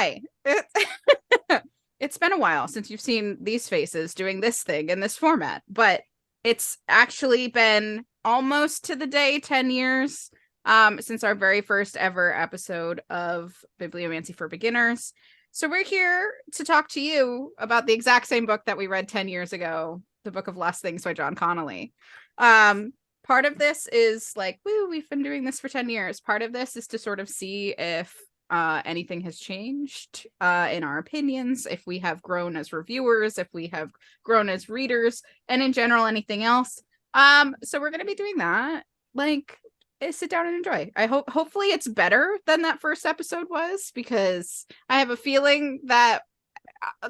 Hi. It's been a while since you've seen these faces doing this thing in this format, but it's actually been almost to the day 10 years since our very first ever episode of Bibliomancy for Beginners. So we're here to talk to you about the exact same book that we read 10 years ago, The Book of Lost Things by John Connolly. Part of this is like, woo, we've been doing this for 10 years. Part of this is to sort of see if anything has changed in our opinions, if we have grown as reviewers, if we have grown as readers, and in general, anything else. So we're going to be doing that. Like, sit down and enjoy. Hopefully it's better than that first episode was, because I have a feeling that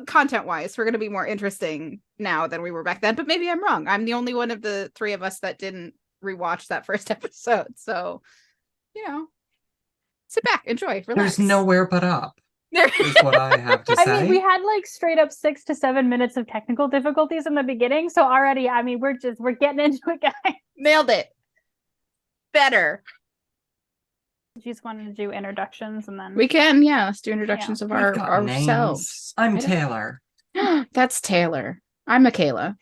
content-wise, we're going to be more interesting now than we were back then. But maybe I'm wrong. I'm the only one of the three of us that didn't rewatch that first episode. So, sit back, enjoy, relax. There's nowhere but up. Is what I have to say. I mean, we had like straight up 6 to 7 minutes of technical difficulties in the beginning. So already, I mean, we're getting into it, guys. Nailed it. Better. You just wanted to do introductions and then we can, let's do introductions of ourselves. I'm Taylor. That's Taylor. I'm Michaela.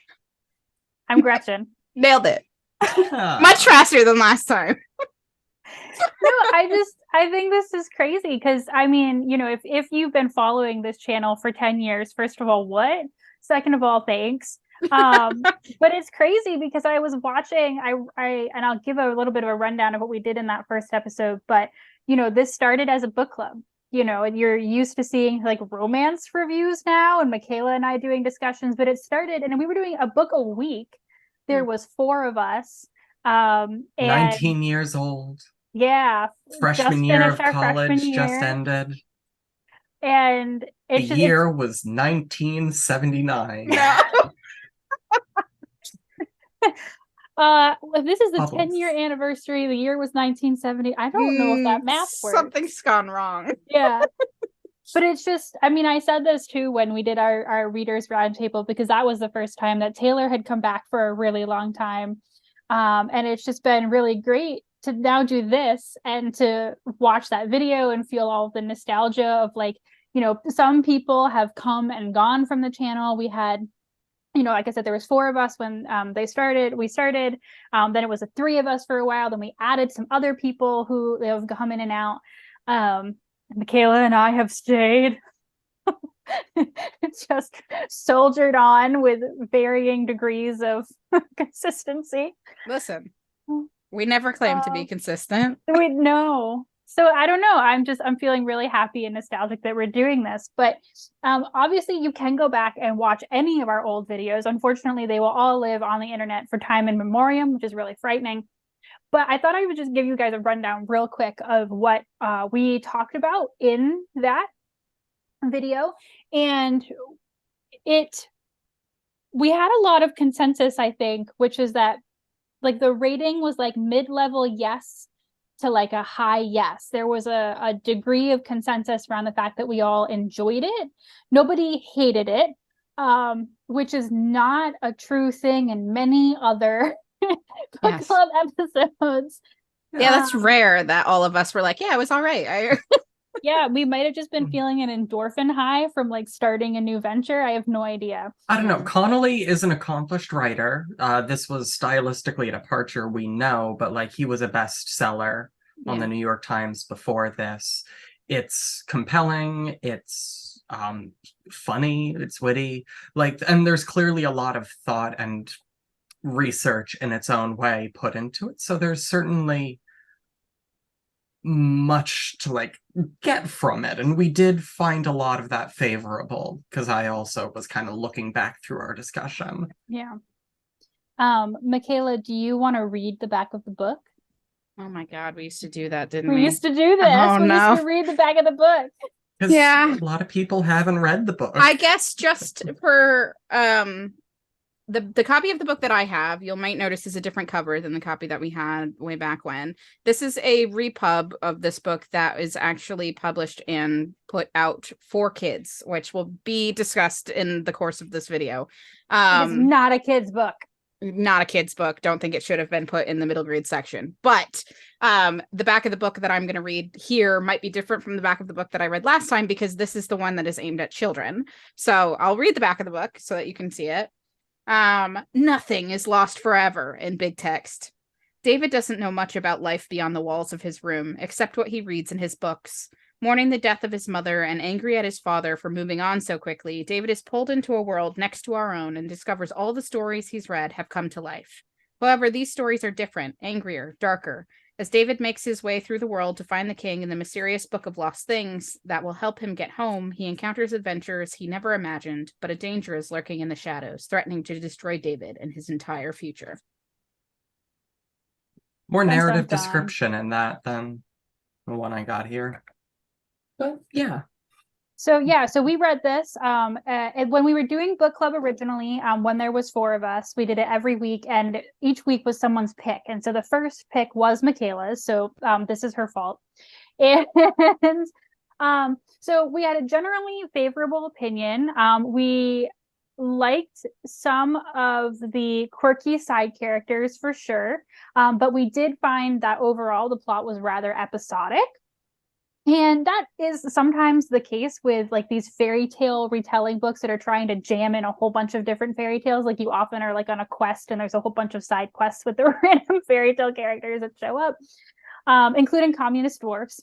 I'm Gretchen. Nailed it. Much faster than last time. No, I think this is crazy because I mean, if you've been following this channel for 10 years, first of all, what? Second of all, thanks. But it's crazy because I was watching, and I'll give a little bit of a rundown of what we did in that first episode. But, this started as a book club, and you're used to seeing like romance reviews now and Michaela and I doing discussions, but it started and we were doing a book a week. There was 4 of us. 19 years old. Yeah. Freshman year of college just ended. And the year was 1979. This is the 10-year anniversary. The year was 1970. I don't know if that math works. Something's gone wrong. Yeah. But it's just, I mean, I said this too when we did our Readers Roundtable, because that was the first time that Taylor had come back for a really long time. And it's just been really great to now do this and to watch that video and feel all of the nostalgia of like, some people have come and gone from the channel. We had, like I said, there was 4 of us when we started. Then it was 3 of us for a while. Then we added some other people who have come in and out. Michaela and I have stayed. It's just soldiered on with varying degrees of consistency. Listen, we never claim to be consistent. We know. So I don't know. I'm feeling really happy and nostalgic that we're doing this. But obviously you can go back and watch any of our old videos. Unfortunately, they will all live on the internet for time in memoriam, which is really frightening. But I thought I would just give you guys a rundown real quick of what we talked about in that video. And we had a lot of consensus, I think, which is that like the rating was like mid-level yes to like a high yes. There was a degree of consensus around the fact that we all enjoyed it. Nobody hated it, which is not a true thing in many other book club episodes. Yeah, that's rare that all of us were like, yeah, it was all right. Yeah, we might have just been feeling an endorphin high from like starting a new venture. I have no idea. I don't know. Connolly is an accomplished writer. This was stylistically a departure, we know, but like he was a bestseller on the New York Times before this. It's compelling. It's funny. It's witty. Like, and there's clearly a lot of thought and research in its own way put into it. So there's certainly much to like get from it, and we did find a lot of that favorable because I also was kind of looking back through our discussion. Michaela, do you want to read the back of the book? Oh my god, we used to do that, didn't we? We used to do this. We used to read the back of the book. Yeah, a lot of people haven't read the book. I guess just for the copy of the book that I have, you might notice is a different cover than the copy that we had way back when. This is a repub of this book that is actually published and put out for kids, which will be discussed in the course of this video. It's not a kid's book. not a kid's book. Don't think it should have been put in the middle grade section. But the back of the book that I'm going to read here might be different from the back of the book that I read last time, because this is the one that is aimed at children. So I'll read the back of the book so that you can see it. Nothing is lost forever in big text. David doesn't know much about life beyond the walls of his room, except what he reads in his books. Mourning the death of his mother and angry at his father for moving on so quickly, David is pulled into a world next to our own and discovers all the stories he's read have come to life. However, these stories are different, angrier, darker. As David makes his way through the world to find the king in the mysterious book of lost things that will help him get home, he encounters adventures he never imagined, but a danger is lurking in the shadows, threatening to destroy David and his entire future. More Dun, narrative dun, dun. description in that than the one I got here. But yeah. So we read this when we were doing book club originally, when there was 4 of us. We did it every week, and each week was someone's pick. And so the first pick was Michaela's, so this is her fault. And so we had a generally favorable opinion. We liked some of the quirky side characters for sure, but we did find that overall the plot was rather episodic. And that is sometimes the case with like these fairy tale retelling books that are trying to jam in a whole bunch of different fairy tales. Like you often are like on a quest and there's a whole bunch of side quests with the random fairy tale characters that show up, including communist dwarfs.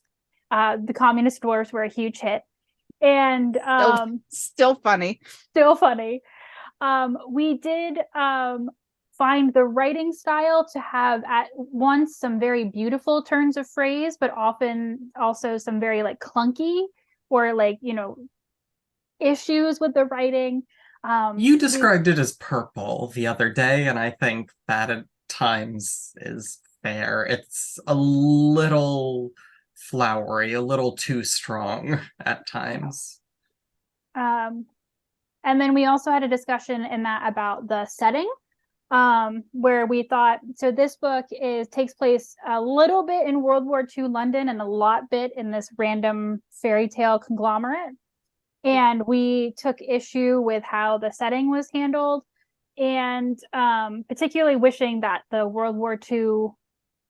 The communist dwarfs were a huge hit. And still funny. We did find the writing style to have at once some very beautiful turns of phrase, but often also some very like clunky or like, you know, issues with the writing. You described it as purple the other day, and I think that at times is fair. It's a little flowery, a little too strong at times. And then we also had a discussion in that about the setting, where we thought, so this book takes place a little bit in World War II London and a lot bit in this random fairy tale conglomerate. And we took issue with how the setting was handled, and particularly wishing that the World War II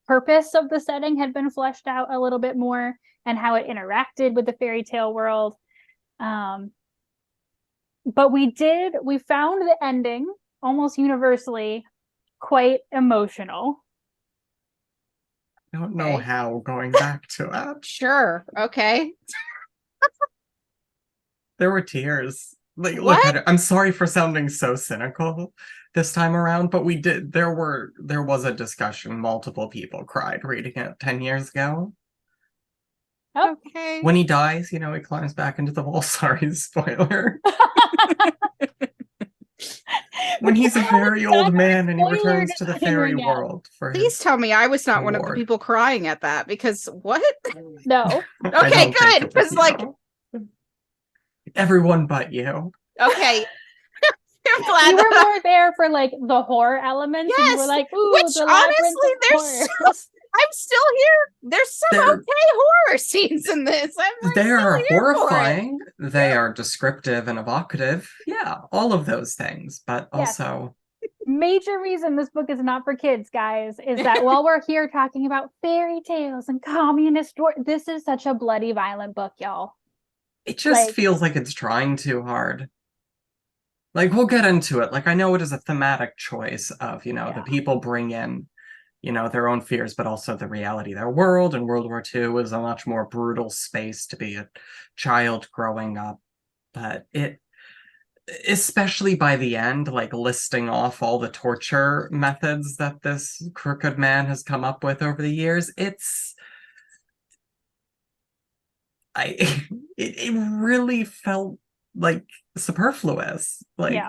purpose of the setting had been fleshed out a little bit more and how it interacted with the fairy tale world. But we found the ending almost universally quite emotional. I don't know how going back to it. Sure. Okay. There were tears. Like, look at it. I'm sorry for sounding so cynical this time around, but there was a discussion. Multiple people cried reading it 10 years ago. Okay. When he dies, you know, he climbs back into the wall. Sorry, spoiler. When he's a very old man and he returns to the fairy world. Please tell me I was not one of the people crying at that, because what? No. Okay, good. Because like everyone but you. Okay. I'm glad you were more there for like the horror elements. Yes, and you were like, ooh, which the honestly, I'm still here. There's some okay horror scenes in this. They are horrifying. They are descriptive and evocative. Yeah, all of those things. But also, major reason this book is not for kids, guys, is that while we're here talking about fairy tales and communist this is such a bloody, violent book, y'all. It just feels like it's trying too hard. Like, we'll get into it. Like, I know it is a thematic choice of, you know, the people bring in, you know, their own fears, but also the reality of their world. And World War II was a much more brutal space to be a child growing up. But it, especially by the end, like listing off all the torture methods that this crooked man has come up with over the years, it really felt like superfluous. Like,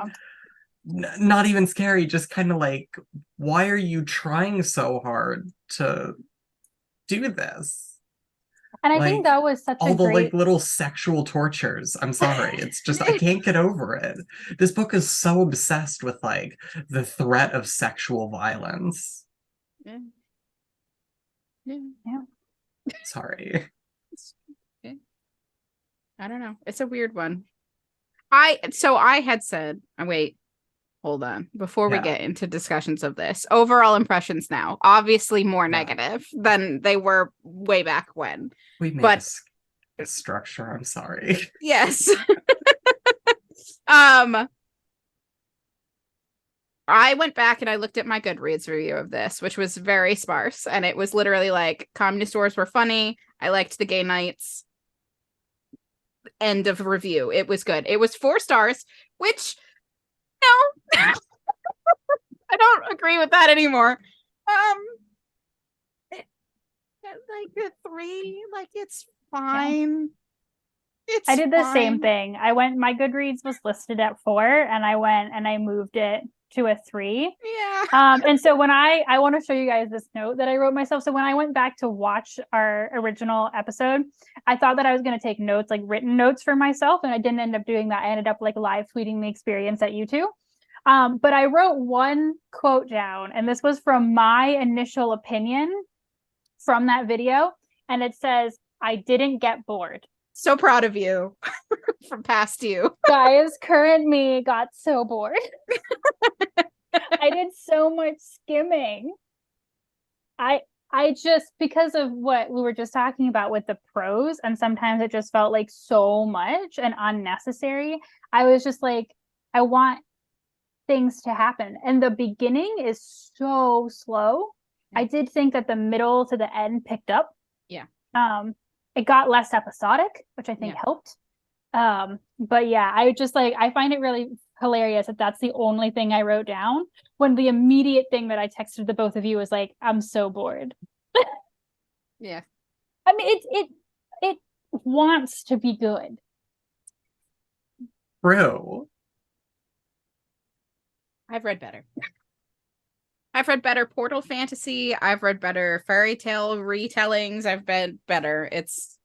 not even scary, just kind of like, why are you trying so hard to do this? And I think that was such all the like little sexual tortures. I'm sorry, it's just I can't get over it. This book is so obsessed with like the threat of sexual violence. Sorry. I don't know. It's a weird one. I had said, wait, hold on. Before we Yeah. get into discussions of this, overall impressions now, obviously more negative than they were way back when. We made But a structure. I'm sorry. yes. I went back and I looked at my Goodreads review of this, which was very sparse. And it was literally like, comedy stores were funny. I liked the gay nights. End of review. It was good. It was 4 stars, which, no, I don't agree with that anymore. Like a 3, like it's fine. It's I did the same fine. thing. My Goodreads was listed at 4, and I went and I moved it to a 3. Yeah. And so when I want to show you guys this note that I wrote myself. So when I went back to watch our original episode, I thought that I was going to take notes, like written notes for myself, and I didn't end up doing that. I ended up like live tweeting the experience at you two. But I wrote one quote down, and this was from my initial opinion from that video, and it says, "I didn't get bored." So proud of you from past you. Guys, current me got so bored. I did so much skimming. I just, because of what we were just talking about with the prose, and sometimes it just felt like so much and unnecessary. I was just like, I want things to happen. And the beginning is so slow. I did think that the middle to the end picked up. Yeah. It got less episodic, which I think helped. But yeah, I find it really hilarious that that's the only thing I wrote down, when the immediate thing that I texted the both of you was like, I'm so bored. Yeah. I mean, it wants to be good. True. I've read better. I've read better portal fantasy. I've read better fairy tale retellings. I've read better. It's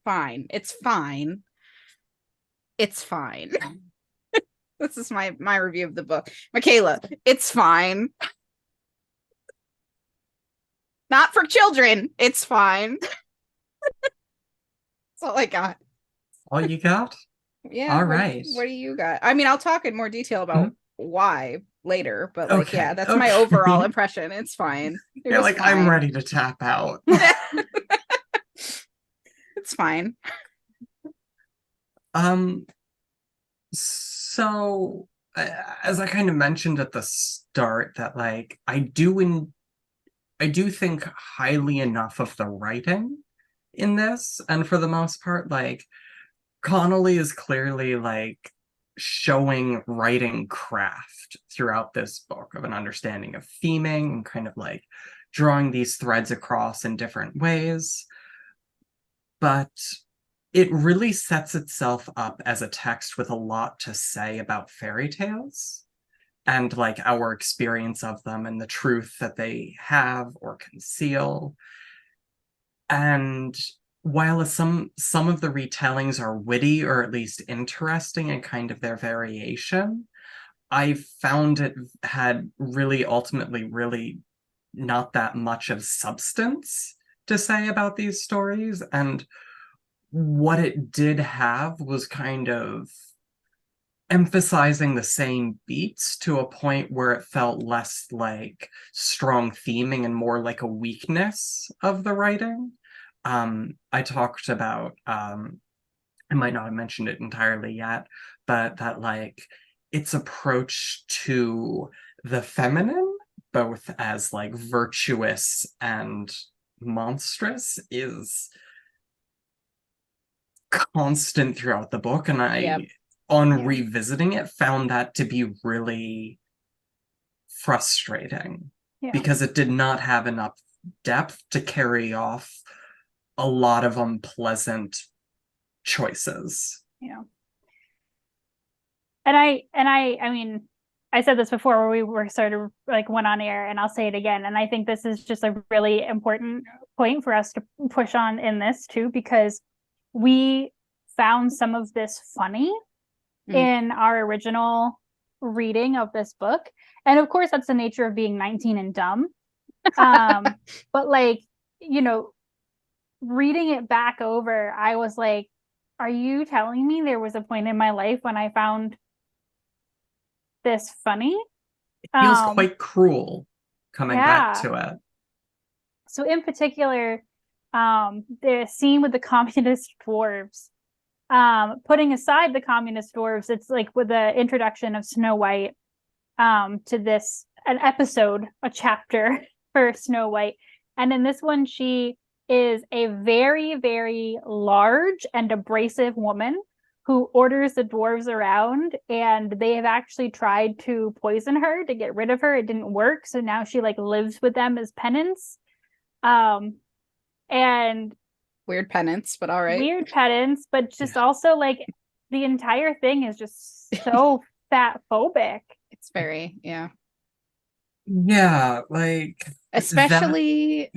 fine. It's fine. It's fine. This is my review of the book. Michaela, it's fine. Not for children. It's fine. That's all I got. All you got? Yeah. All right. What do you got? I mean, I'll talk in more detail about why later, but like, yeah, that's my overall impression. It's fine. You're like, fine. I'm ready to tap out. It's fine. So as I kind of mentioned at the start, that like I do think highly enough of the writing in this, and for the most part, like Connolly is clearly like showing writing craft throughout this book, of an understanding of theming and kind of like drawing these threads across in different ways. But it really sets itself up as a text with a lot to say about fairy tales and like our experience of them and the truth that they have or conceal. And while some of the retellings are witty or at least interesting in kind of their variation, I found it had really ultimately really not that much of substance to say about these stories. And what it did have was kind of emphasizing the same beats to a point where it felt less like strong theming and more like a weakness of the writing. I talked about, I might not have mentioned it entirely yet, but that like its approach to the feminine, both as like virtuous and monstrous, is constant throughout the book. And revisiting it, found that to be really frustrating because it did not have enough depth to carry off a lot of unpleasant choices. Yeah. And I mean, I said this before where we were sort of like went on air, and I'll say it again. And I think this is just a really important point for us to push on in this too, because we found some of this funny in our original reading of this book. And of course, that's the nature of being 19 and dumb. But like, you know, reading it back over, I was like, are you telling me there was a point in my life when I found this funny. It feels quite cruel coming back to it. So in particular, the scene with the communist dwarves, putting aside the communist dwarves, it's like with the introduction of Snow White to this, an episode, a chapter for Snow White. And in this one, she is a very, very large and abrasive woman who orders the dwarves around, and they have actually tried to poison her to get rid of her. It didn't work. So now she like lives with them as penance. And weird penance, but all right. Weird penance, but just also like the entire thing is just so fat phobic. It's very, yeah. Yeah, like especially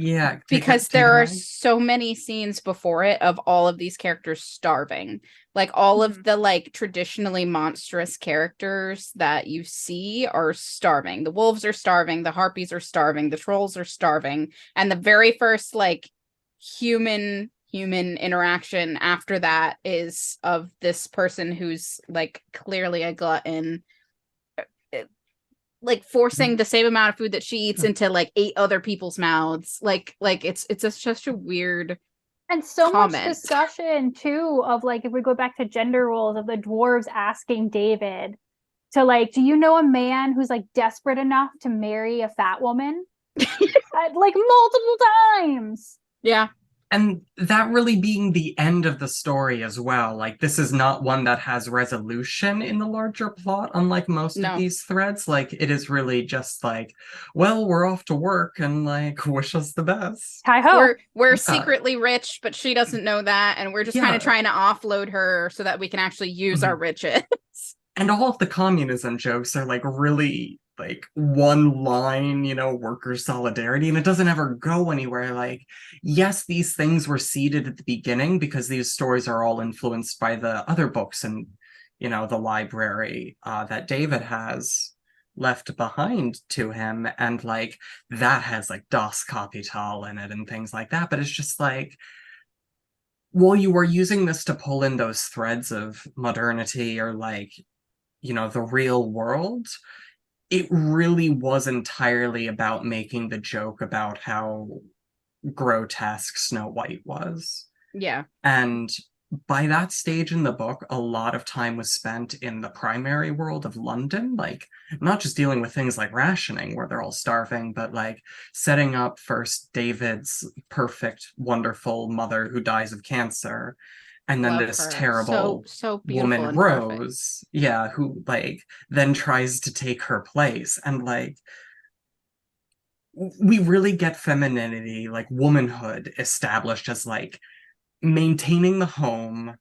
because there are so many scenes before it of all of these characters starving. Like all of the like traditionally monstrous characters that you see are starving. The wolves are starving, the harpies are starving, the trolls are starving, and the very first like human interaction after that is of this person who's like clearly a glutton, like forcing the same amount of food that she eats into like 8 other people's mouths. Like it's such a weird and so comment. Much discussion too of like, if we go back to gender roles, of the dwarves asking David to like, do you know a man who's like desperate enough to marry a fat woman? Like multiple times. Yeah. And that really being the end of the story as well. Like, this is not one that has resolution in the larger plot, unlike most of these threads. Like, it is really just like, well, we're off to work and like, wish us the best. Hi-ho. We're secretly rich, but she doesn't know that. And we're just kind of trying to offload her so that we can actually use our riches. And all of the communism jokes are like really like one line, you know, worker solidarity, and it doesn't ever go anywhere. Like, yes, these things were seeded at the beginning because these stories are all influenced by the other books and, you know, the library that David has left behind to him, and like that has like Das Kapital in it and things like that. But it's just like, well, you were using this to pull in those threads of modernity or like, you know, the real world. It really was entirely about making the joke about how grotesque Snow White was. Yeah. And by that stage in the book, a lot of time was spent in the primary world of London, like not just dealing with things like rationing where they're all starving, but like setting up first David's perfect, wonderful mother who dies of cancer. And then this terrible woman, Rose, who like then tries to take her place. And like, we really get femininity, like womanhood established as like maintaining the home,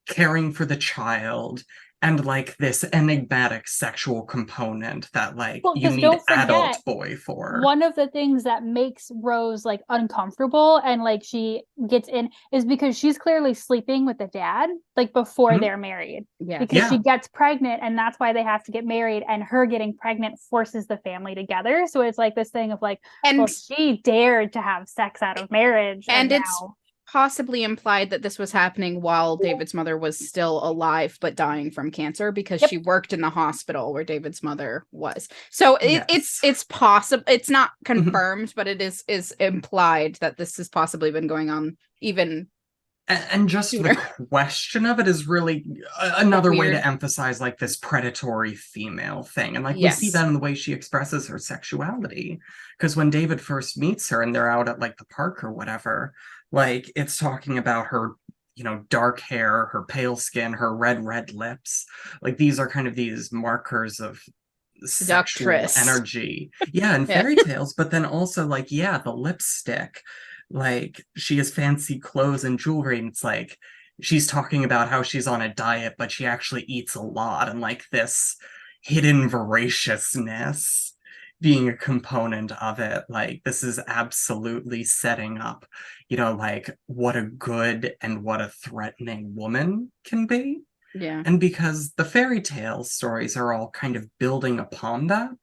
caring for the child, and like this enigmatic sexual component that like you need adult boy for. One of the things that makes Rose like uncomfortable and like she gets in is because she's clearly sleeping with the dad like before they're married. Because she gets pregnant, and that's why they have to get married, and her getting pregnant forces the family together. So it's like this thing of like, and well, she dared to have sex out of marriage, and it's possibly implied that this was happening while David's mother was still alive but dying from cancer, because she worked in the hospital where David's mother was. So it's possible, it's not confirmed, but it is implied that this has possibly been going on even. And just the question of it is really another way to emphasize like this predatory female thing. And like we see that in the way she expresses her sexuality. Because when David first meets her and they're out at like the park or whatever, like it's talking about her, you know, dark hair, her pale skin, her red lips. Like these are kind of these markers of sexual energy. Yeah, in fairy tales, but then also like, the lipstick. Like she has fancy clothes and jewelry, and it's like she's talking about how she's on a diet, but she actually eats a lot, and like this hidden voraciousness being a component of it. Like this is absolutely setting up, you know, like what a good and what a threatening woman can be. Yeah. And because the fairy tale stories are all kind of building upon that,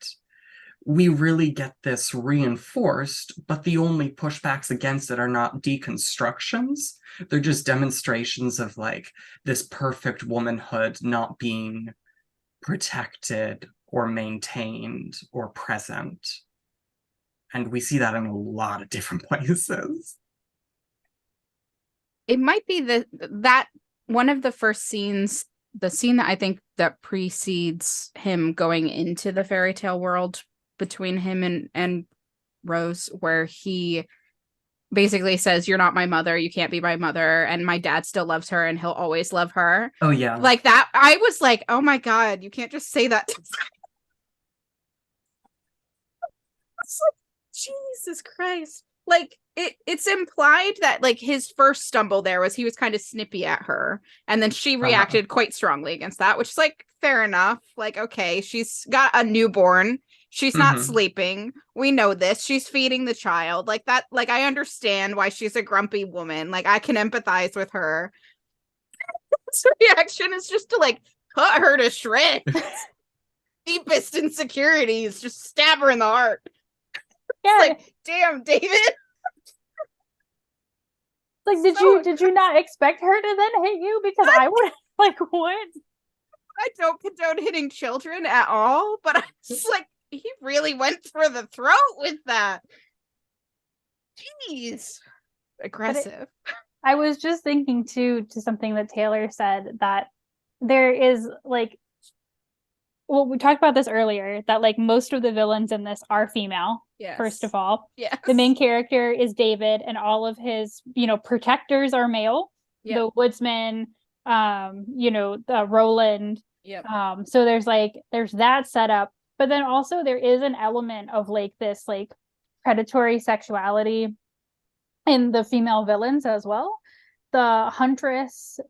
we really get this reinforced, but the only pushbacks against it are not deconstructions. They're just demonstrations of like this perfect womanhood not being protected or maintained or present. And we see that in a lot of different places. It might be that one of the first scenes, the scene that I think that precedes him going into the fairy tale world between him and Rose, where he basically says, "You're not my mother, you can't be my mother, and my dad still loves her and he'll always love her." Oh yeah. Like that, I was like, oh my God, you can't just say that. It's like, Jesus Christ. Like it's implied that like his first stumble there was he was kind of snippy at her, and then she reacted quite strongly against that, which is like fair enough. Like, okay, she's got a newborn, she's not sleeping, we know this, she's feeding the child, like that, like I understand why she's a grumpy woman, like I can empathize with her. His reaction is just to like cut her to shreds. Deepest insecurities, just stab her in the heart. Yeah. Like, damn, David. Like, did you not expect her to then hit you? Because I would like, what? I don't condone hitting children at all, but I was like, he really went for the throat with that. Jeez. Aggressive. I was just thinking too, to something that Taylor said, that there is like, well, we talked about this earlier, that like most of the villains in this are female. Yes. First of all, yes. The main character is David, and all of his, protectors are male. Yep. The woodsman, the Roland. Yep. So there's that setup, but then also there is an element of like this like predatory sexuality in the female villains as well. The huntress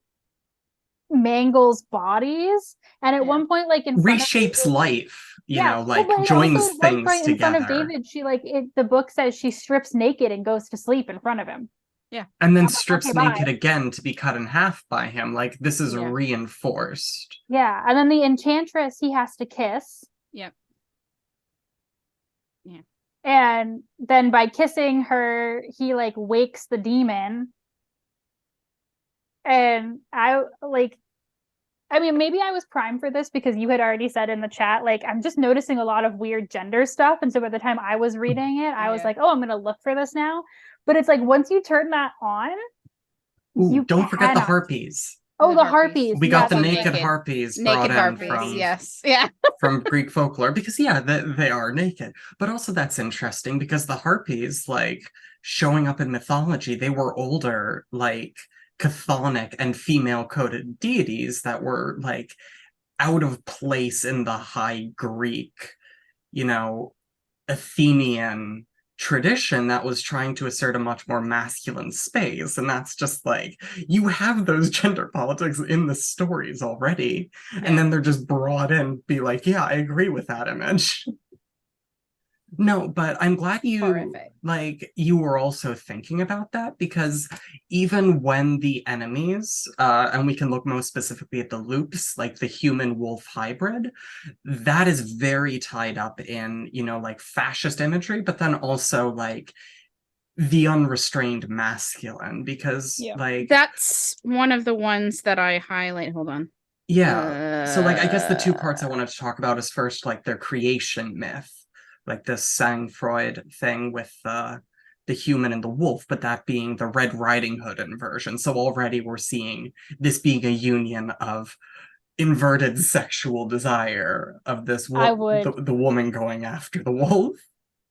mangles bodies, and at one point, like in front reshapes of life, joins things together. In front of David, she the book says she strips naked and goes to sleep in front of him. Yeah. And then strips naked again to be cut in half by him. Like, this is reinforced. Yeah. And then the enchantress he has to kiss. Yep. Yeah. And then by kissing her, he like wakes the demon. And maybe I was primed for this because you had already said in the chat, like, I'm just noticing a lot of weird gender stuff. And so by the time I was reading it, I was like, oh, I'm going to look for this now. But it's like, once you turn that on, you don't forget the harpies. Oh, the harpies. We got the naked harpies brought in from, from Greek folklore because, they are naked. But also that's interesting because the harpies, like, showing up in mythology, they were older, like, chthonic and female-coded deities that were, like, out of place in the high Greek, Athenian tradition that was trying to assert a much more masculine space. And that's just like, you have those gender politics in the stories already. Yeah. And then they're just brought in, be like, yeah, I agree with that image. No, but I'm glad you were also thinking about that, because even when the enemies, and we can look most specifically at the loops, like the human-wolf hybrid, that is very tied up in, like fascist imagery, but then also like the unrestrained masculine, because like... That's one of the ones that I highlight. Hold on. Yeah, so like I guess the two parts I wanted to talk about is first like their creation myth, like this sang-froid thing with the human and the wolf, but that being the Red Riding Hood inversion. So already we're seeing this being a union of inverted sexual desire of this the woman going after the wolf.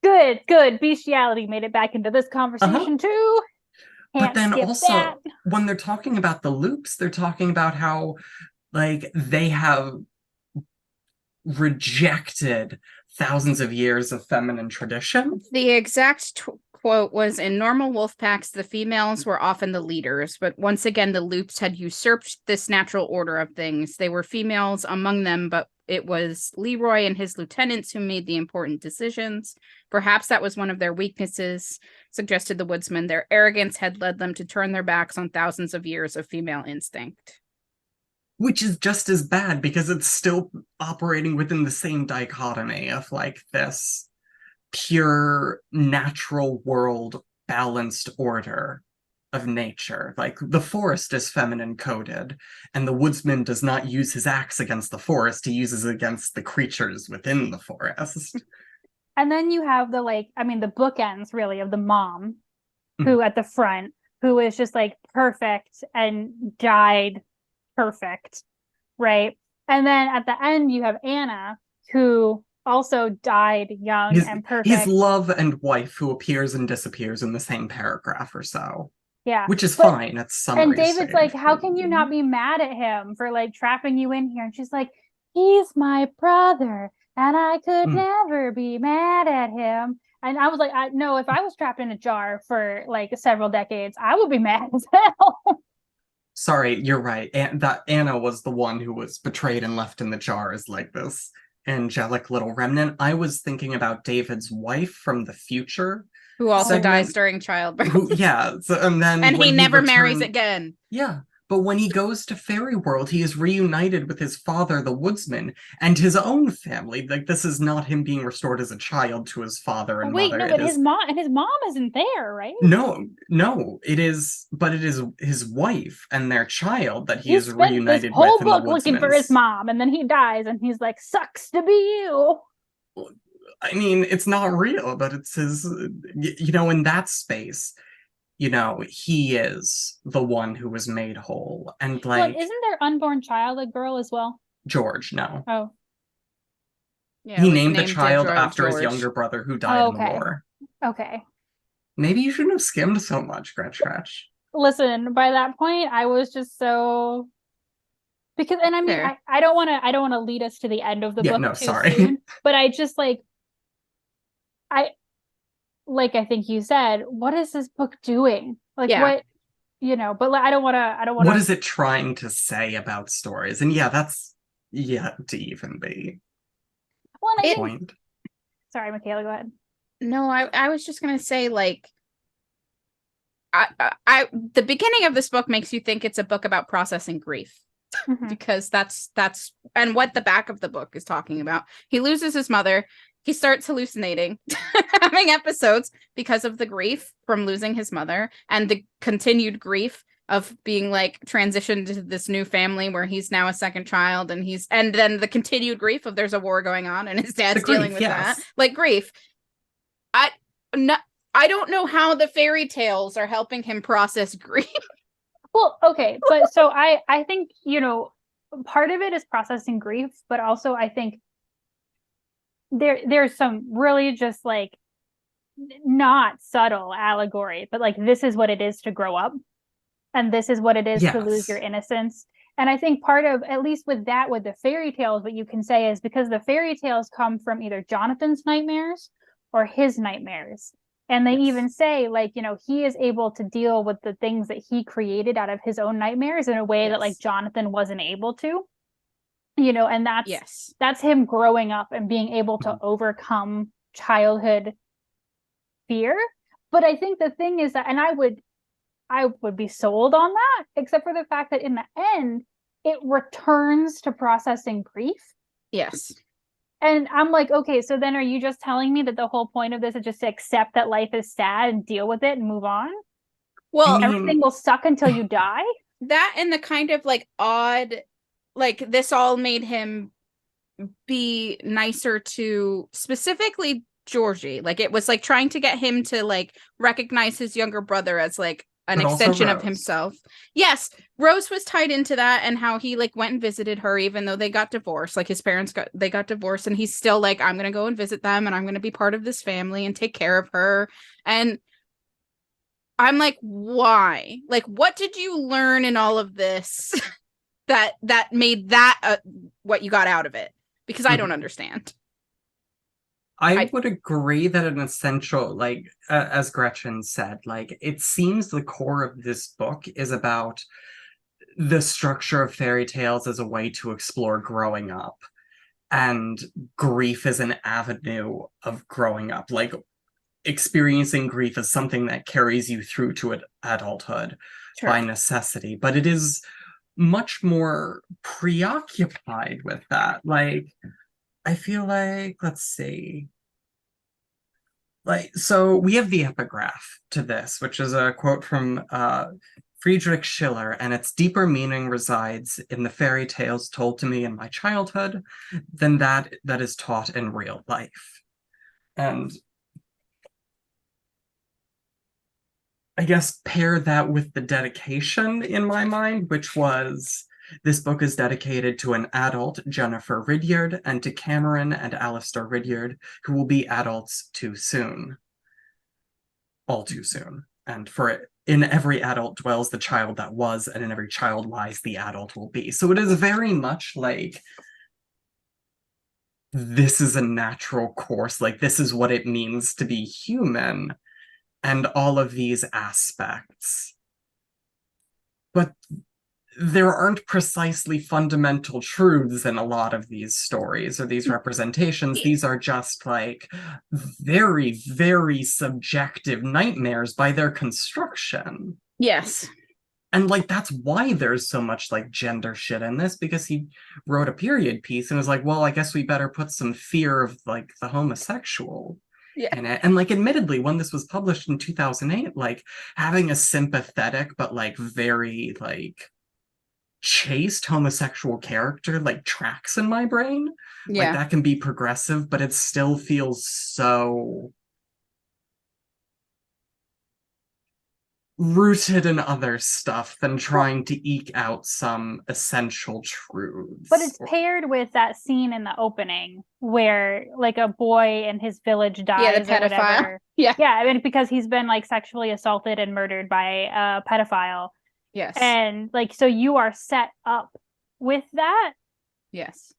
Good. Bestiality made it back into this conversation too. But then also, when they're talking about the loops, they're talking about how, like, they have rejected thousands of years of feminine tradition. The exact quote was, in normal wolf packs, the females were often the leaders, but once again, the loops had usurped this natural order of things. They were females among them, but it was Leroy and his lieutenants who made the important decisions. Perhaps that was one of their weaknesses, suggested the woodsman. Their arrogance had led them to turn their backs on thousands of years of female instinct. Which is just as bad, because it's still operating within the same dichotomy of like this pure natural world balanced order of nature. Like, the forest is feminine coded, and the woodsman does not use his axe against the forest, he uses it against the creatures within the forest. And then you have the the bookends really of the mom who at the front, who is just like perfect and died perfect, right? And then at the end you have Anna, who also died young and perfect. His love and wife, who appears and disappears in the same paragraph or so. Yeah. Which is fine at summary And David's stage. like, how can you not be mad at him for like trapping you in here? And she's like, he's my brother, and I could never be mad at him. And I was like, no, if I was trapped in a jar for like several decades, I would be mad as hell. Sorry, you're right. That Anna was the one who was betrayed and left in the jar as like this angelic little remnant. I was thinking about David's wife from the future, who also dies during childbirth. And he never marries again. Yeah. But when he goes to Fairy World, he is reunited with his father, the woodsman, and his own family. Like, this is not him being restored as a child to his father and mother. No, but his mom isn't there, right? No, it is his wife and their child that he is reunited his whole with. Book looking for his mom, and then he dies, and he's like, "Sucks to be you." I mean, it's not real, but it's his. In that space, he is the one who was made whole. And like, isn't their unborn child a girl as well? George, no. Oh. Yeah, he named the child after his younger brother who died in the war. Okay. Maybe you shouldn't have skimmed so much, Gretch. Listen, by that point, I was just so because, and I mean, I don't want to lead us to the end of the book. No, sorry. Soon, but I just I think you said, what is this book doing? What, but I don't want to. What is it trying to say about stories? And that's yet to even be. Well, point. Sorry, Michaela, go ahead. No, I was just gonna say, like, the beginning of this book makes you think it's a book about processing grief. Because that's and what the back of the book is talking about. He loses his mother. He starts hallucinating, having episodes because of the grief from losing his mother and the continued grief of being like transitioned to this new family where he's now a second child, and then the continued grief of there's a war going on and his dad's dealing with that, like grief. I don't know how the fairy tales are helping him process grief. Well, okay, but so I think, part of it is processing grief, but also I think there's some really just like not subtle allegory, but like this is what it is to grow up, and this is what it is to lose your innocence. And I think part of, at least with the fairy tales, what you can say is because the fairy tales come from either Jonathan's nightmares or his nightmares. And they even say, like, he is able to deal with the things that he created out of his own nightmares in a way that, like, Jonathan wasn't able to. And that's him growing up and being able to overcome childhood fear. But I think the thing is that, and I would be sold on that, except for the fact that in the end, it returns to processing grief. Yes. And I'm like, okay, so then are you just telling me that the whole point of this is just to accept that life is sad and deal with it and move on? Well, everything will suck until you die? That and the kind of like odd, like this all made him be nicer to specifically Georgie. Like it was like trying to get him to like recognize his younger brother as like an extension of himself. Yes, Rose was tied into that, and how he like went and visited her even though they got divorced. Like his parents got divorced, and he's still like, I'm gonna go and visit them, and I'm gonna be part of this family and take care of her. And I'm like, why? Like, what did you learn in all of this that made that what you got out of it? Because I don't understand. I would agree that an essential, like, as Gretchen said, like, it seems the core of this book is about the structure of fairy tales as a way to explore growing up. And grief is an avenue of growing up. Like, experiencing grief is something that carries you through to adulthood by necessity. But it is much more preoccupied with that. Like, I feel like, let's see. Like, so we have the epigraph to this, which is a quote from Friedrich Schiller, and its deeper meaning resides in the fairy tales told to me in my childhood than that is taught in real life. And I guess pair that with the dedication in my mind, which was this book is dedicated to an adult Jennifer Ridyard and to Cameron and Alistair Ridyard, who will be adults too soon. All too soon. And for in every adult dwells the child that was, and in every child lies the adult will be. So it is very much like this is a natural course, like this is what it means to be human, and all of these aspects. But there aren't precisely fundamental truths in a lot of these stories or these representations. These are just like very, very subjective nightmares by their construction. Yes. And like that's why there's so much like gender shit in this, because he wrote a period piece and was like, well, I guess we better put some fear of like the homosexual in it. And like admittedly, when this was published in 2008, like having a sympathetic but like very like chaste homosexual character like tracks in my brain. Like that can be progressive, but it still feels so rooted in other stuff than trying to eke out some essential truths. But it's paired with that scene in the opening where like a boy in his village dies the or whatever. Yeah. I mean, because he's been like sexually assaulted and murdered by a pedophile. Yes. And like, so you are set up with that. Yes.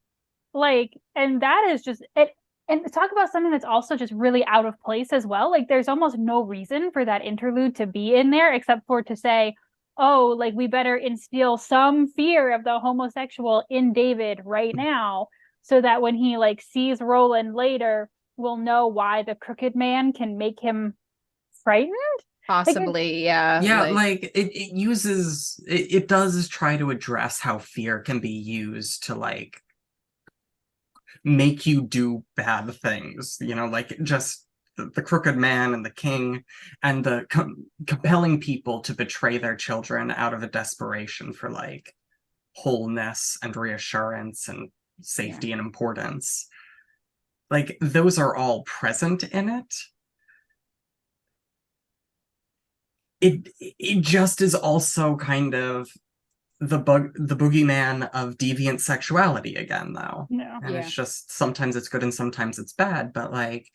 Like, and that is just it. And talk about something that's also just really out of place as well. Like, there's almost no reason for that interlude to be in there except for to say, oh, like, we better instill some fear of the homosexual in David right now so that when he, like, sees Roland later, we'll know why the crooked man can make him frightened. Possibly, like it does try to address how fear can be used to, like, make you do bad things, you know, like just the crooked man and the king and the compelling people to betray their children out of a desperation for like wholeness and reassurance and safety and importance. Like those are all present in it. It just is also kind of the boogeyman of deviant sexuality again, though. No. And it's just sometimes it's good and sometimes it's bad, but like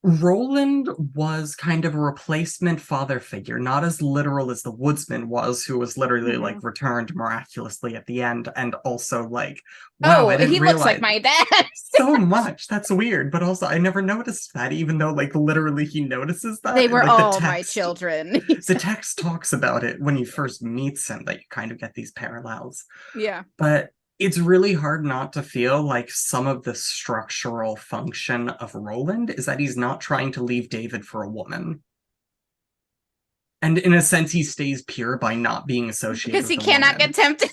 Roland was kind of a replacement father figure, not as literal as the woodsman was, who was literally like returned miraculously at the end, and also like, wow, I didn't realize looks like my dad so much. That's weird, but also I never noticed that, even though like literally he notices that. They were like, all my children. The text talks about it when he first meets him, that you kind of get these parallels. Yeah. But it's really hard not to feel like some of the structural function of Roland is that he's not trying to leave David for a woman. And in a sense, he stays pure by not being associated because he cannot get tempted.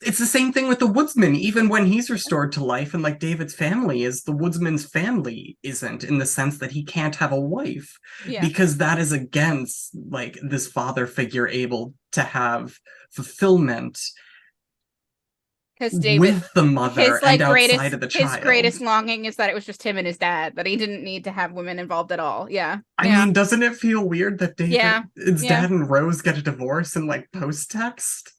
It's the same thing with the woodsman. Even when he's restored to life and like David's family is, the woodsman's family isn't, in the sense that he can't have a wife, because that is against like this father figure able to have fulfillment because David, with the mother his like and greatest, outside of the child. His greatest longing is that it was just him and his dad, that he didn't need to have women involved at all. I mean, doesn't it feel weird that David's dad and Rose get a divorce in like post-text?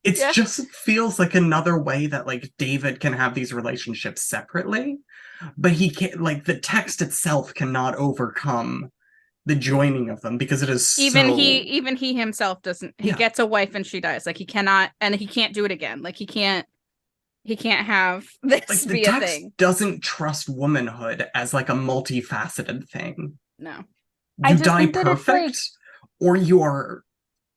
It just feels like another way that like David can have these relationships separately, but he can't, like the text itself cannot overcome the joining of them, because it is even he himself doesn't. He gets a wife and she dies. Like he cannot, and he can't do it again. Like he can't have this like, be a thing. Doesn't trust womanhood as like a multifaceted thing. No, you die perfect, or you are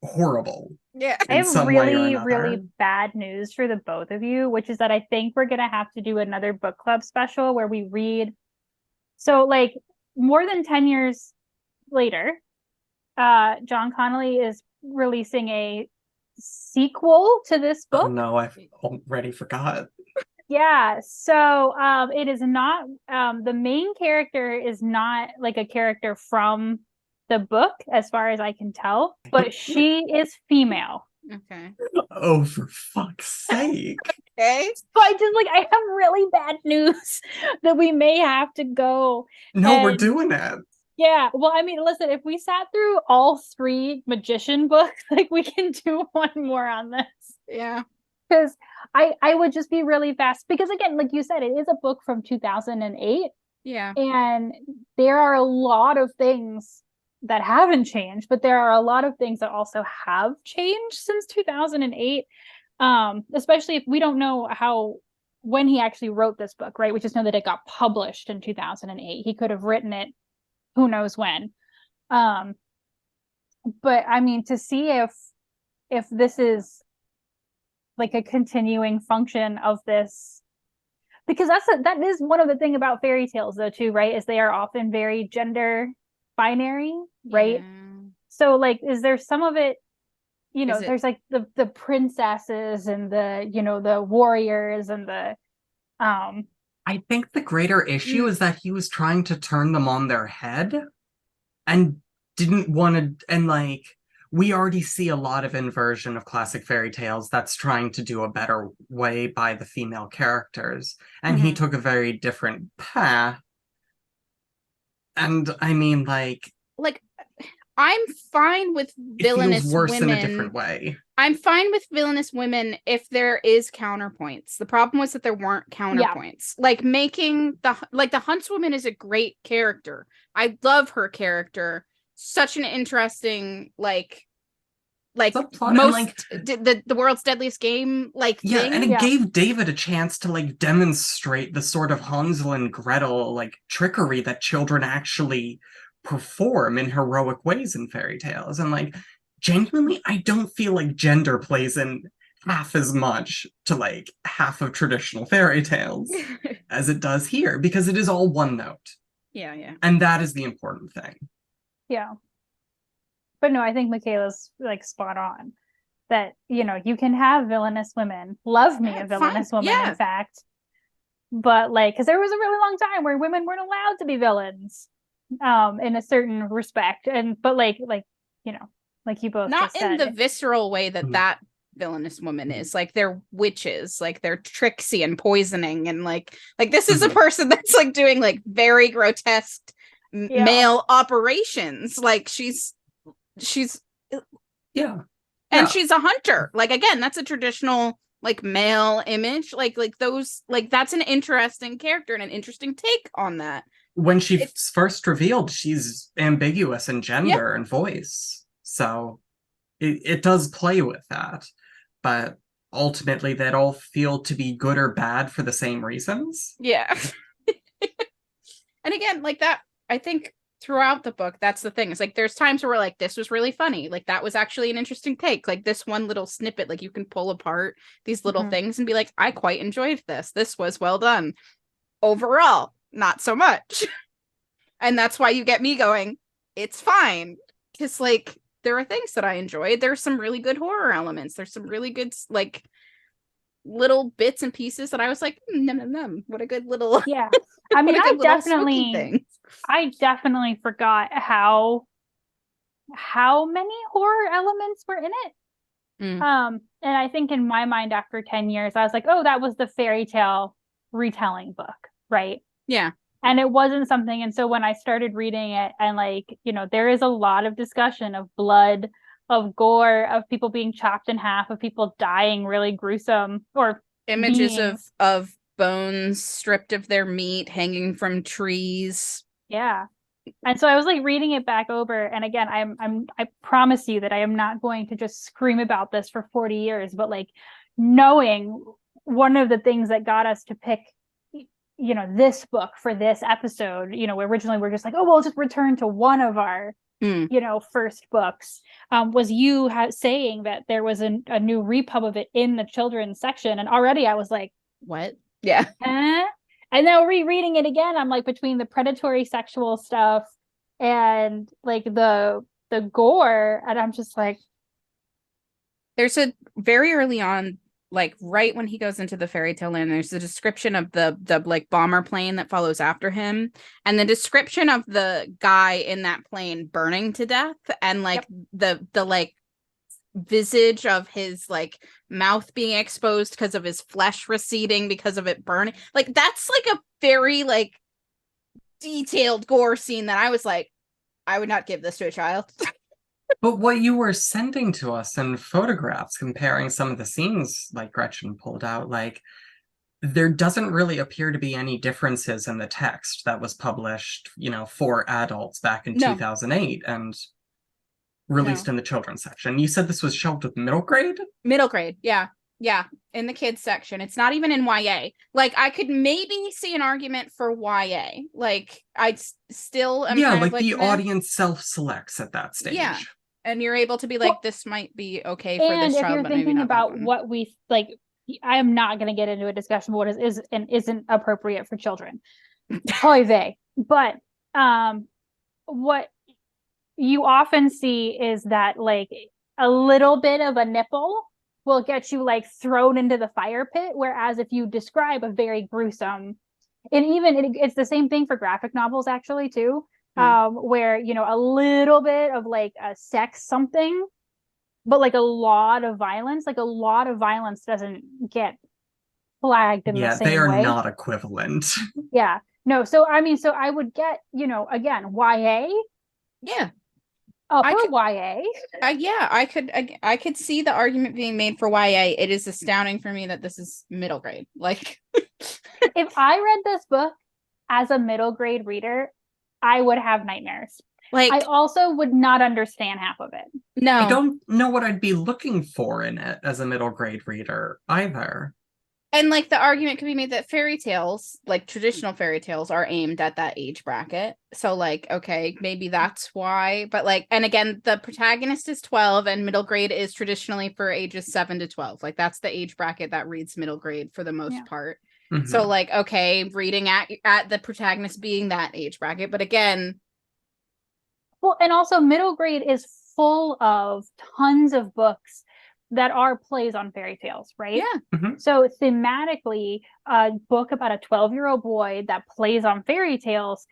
horrible. Yeah, I have really bad news for the both of you, which is that I think we're gonna have to do another book club special where we read. So, like, more than 10 years later, John Connolly is releasing a sequel to this book. Oh no, I already forgot. Yeah, so it is not the main character is not like a character from the book as far as I can tell, but she is female. Okay. Oh, for fuck's sake. Okay. So I have really bad news that we may have to go. No, we're doing it. Yeah, well, I mean, listen, if we sat through all 3 magician books, like we can do one more on this. Yeah. Because I would just be really fast because again, like you said, it is a book from 2008. Yeah. And there are a lot of things that haven't changed, but there are a lot of things that also have changed since 2008. Especially if we don't know when he actually wrote this book, right? We just know that it got published in 2008. He could have written it who knows when. But I mean, to see if this is like a continuing function of this, because that is one of the thing about fairy tales though too, right? Is they are often very gender binary, right? Yeah. So like, is there some of it, Is it- there's like the princesses and the warriors and the I think the greater issue is that he was trying to turn them on their head and didn't want to, and like, we already see a lot of inversion of classic fairy tales that's trying to do a better way by the female characters, and he took a very different path. And I mean, like I'm fine with villainous it feels worse women in a different way. I'm fine with villainous women if there is counterpoints. The problem was that there weren't counterpoints. Yeah. Like making the huntswoman is a great character. I love her character. Such an interesting most the world's deadliest game thing. And it gave David a chance to demonstrate the sort of Hansel and Gretel trickery that children actually perform in heroic ways in fairy tales. And genuinely, I don't feel like gender plays in half as much to half of traditional fairy tales as it does here, because it is all one note. Yeah. And that is the important thing. Yeah. But no, I think Michaela's spot on. That, you can have villainous women. Love me a villainous woman, in fact. But because there was a really long time where women weren't allowed to be villains in a certain respect. But like you both not just in said, the visceral way that villainous woman is. They're witches, they're tricksy and poisoning, and this is a person that's doing very grotesque male operations. She's and she's a hunter. Again, that's a traditional male image. Those that's an interesting character and an interesting take on that. When it's first revealed, she's ambiguous in gender and voice. So it does play with that. But ultimately, they all feel to be good or bad for the same reasons. Yeah. And again, that, I think throughout the book, that's the thing. It's there's times where we're this was really funny. That was actually an interesting take. This one little snippet, you can pull apart these little things and be I quite enjoyed this. This was well done. Overall, not so much. And that's why you get me going, it's fine. Because there are things that I enjoyed. There's some really good horror elements. There's some really good little bits and pieces that I was what a good little I mean, I definitely forgot how many horror elements were in it. And I think in my mind, after 10 years, I was oh, that was the fairy tale retelling book, right? Yeah. And it wasn't something. And so when I started reading it, and there is a lot of discussion of blood, of gore, of people being chopped in half, of people dying really gruesome, or images of bones stripped of their meat hanging from trees. Yeah. And so I was reading it back over, and again, I promise you that I am not going to just scream about this for 40 years, but knowing one of the things that got us to pick this book for this episode, originally we're just oh, we'll just return to one of our first books, was you saying that there was a new repub of it in the children's section, and already I was what? Yeah. And now rereading it again, I'm between the predatory sexual stuff and the gore, and I'm just there's a very early on like right when he goes into the fairy tale land, there's a description of the like bomber plane that follows after him, and the description of the guy in that plane burning to death, and like the like visage of his like mouth being exposed because of his flesh receding because of it burning. Like that's like a very like detailed gore scene that I was like, I would not give this to a child. But what you were sending to us in photographs, comparing some of the scenes like Gretchen pulled out, like there doesn't really appear to be any differences in the text that was published, for adults back in 2008 and released in the children's section. You said this was shelved with middle grade? Middle grade, yeah. Yeah, in the kids section. It's not even in YA. Like, I could maybe see an argument for YA. Like, I still am kind of like the audience self-selects at that stage. Yeah, and you're able to be like, this might be okay for this child, but maybe not. And if you're thinking about what we, like, I am not going to get into a discussion of what is and isn't appropriate for children. Probably they. But what you often see is that, like, a little bit of a nipple will get you like thrown into the fire pit, whereas if you describe a very gruesome, and even it's the same thing for graphic novels actually too, where a little bit of like a sex something, but like a lot of violence doesn't get flagged in the same way. They are not equivalent. No, so I would get, again, YA. YA. I could see the argument being made for YA. It is astounding for me that this is middle grade. Like, if I read this book as a middle grade reader, I would have nightmares. Like, I also would not understand half of it. No, I don't know what I'd be looking for in it as a middle grade reader either. And like the argument could be made that fairy tales, like traditional fairy tales, are aimed at that age bracket. So like, okay, maybe that's why. But like, and again, the protagonist is 12 and middle grade is traditionally for ages 7 to 12. Like that's the age bracket that reads middle grade for the most part. Mm-hmm. So like, okay, reading at the protagonist being that age bracket. But again. Well, and also middle grade is full of tons of books that are plays on fairy tales, right? Yeah. Mm-hmm. So thematically, a book about a 12-year-old boy that plays on fairy tales,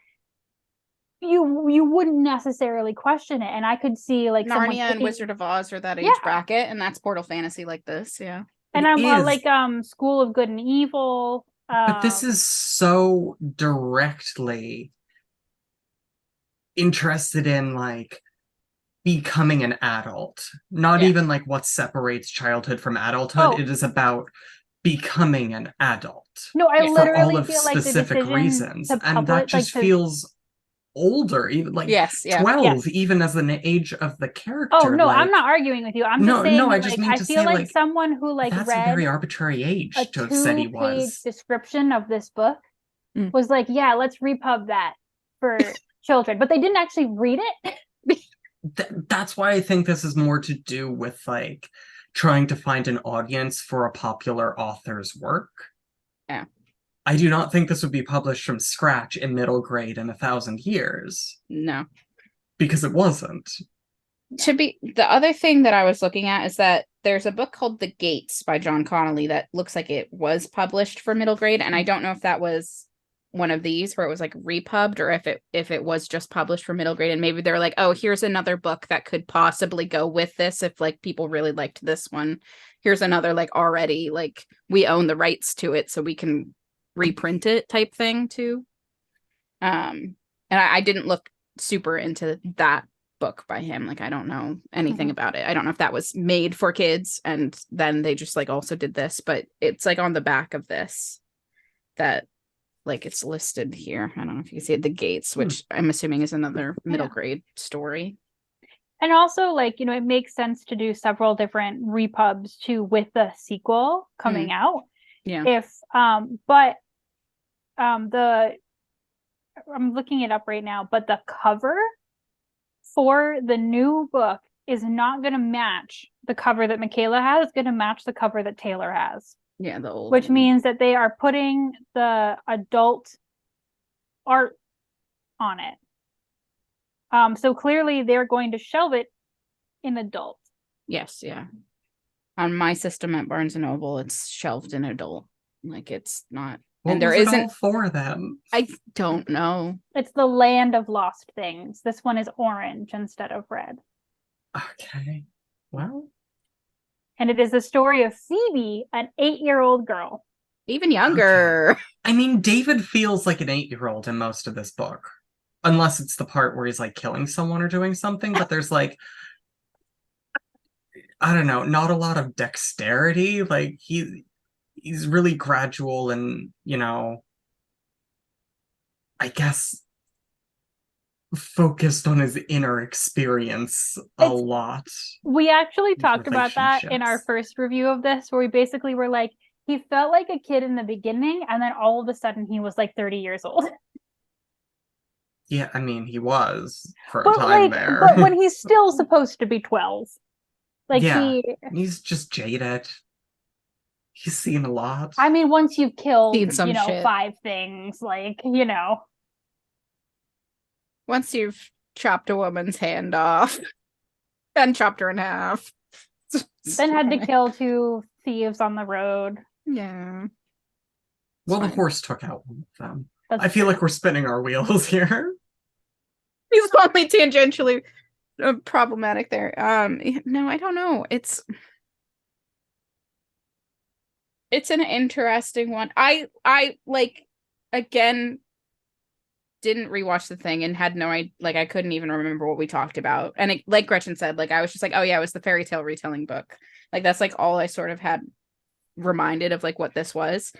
you wouldn't necessarily question it. And I could see like Narnia and Wizard of Oz are that age bracket, and that's Portal Fantasy like this, yeah. And I'm like School of Good and Evil. But this is so directly interested in like becoming an adult, not even like what separates childhood from adulthood. It is about becoming an adult. No, I literally for all of feel specific like the reasons, and that just feels older, even like 12, even as an age of the character. Oh no, like, I'm not arguing with you. I'm just saying. I just mean I feel like someone who like that's read a very arbitrary age to have said he was. 2-page description of this book was like, let's repub that for children, but they didn't actually read it. That's why I think this is more to do with like trying to find an audience for a popular author's work. Yeah. I do not think this would be published from scratch in middle grade in 1,000 years. No. Because it wasn't. The other thing that I was looking at is that there's a book called The Gates by John Connolly that looks like it was published for middle grade, and I don't know if that was one of these where it was like repubbed or if it was just published for middle grade, and maybe they're like, oh, here's another book that could possibly go with this if like people really liked this one. Here's another like already like we own the rights to it so we can reprint it type thing too. And I didn't look super into that book by him. Like I don't know anything about it. I don't know if that was made for kids and then they just like also did this, but it's like on the back of this that like it's listed here. I don't know if you can see it, The Gates, which I'm assuming is another middle grade story. And also like, it makes sense to do several different repubs too with the sequel coming out. Yeah. If I'm looking it up right now, but the cover for the new book is not going to match the cover that Michaela has. It's going to match the cover that Taylor has. Yeah, the old which means that they are putting the adult art on it. So clearly they're going to shelve it in adult. Yes, yeah. On my system at Barnes and Noble, it's shelved in adult. Like, it's not. What And there was it isn't. all for then? I don't know. It's the land of lost things. This one is orange instead of red. Okay. Well. And it is the story of Phoebe, an 8-year-old girl. Even younger. Okay. I mean, David feels like an 8-year-old in most of this book. Unless it's the part where he's like killing someone or doing something, but there's like, I don't know, not a lot of dexterity. Like he's really gradual and, you know, I guess focused on his inner experience a lot. We actually His talked about that in our relationships. first review of this, where we basically were like, he felt like a kid in the beginning, and then all of a sudden he was like 30 years old. Yeah, I mean, he was for a But time like, there. but when he's still supposed to be 12. Like Yeah. He's just jaded. He's seen a lot. I mean, once you've killed, Seen some shit. 5 things, like, Once you've chopped a woman's hand off and chopped her in half. then had to kill 2 thieves on the road. Yeah. Well, the fine. horse took out one of them. That's I feel true. like we're spinning our wheels here. He's only tangentially problematic there. No, I don't know. It's an interesting one. I like, again, didn't rewatch the thing and had no idea, like, I couldn't even remember what we talked about. And it, like Gretchen said, like, I was just like, oh yeah, it was the fairy tale retelling book. Like, that's like all I sort of had reminded of, like, what this was.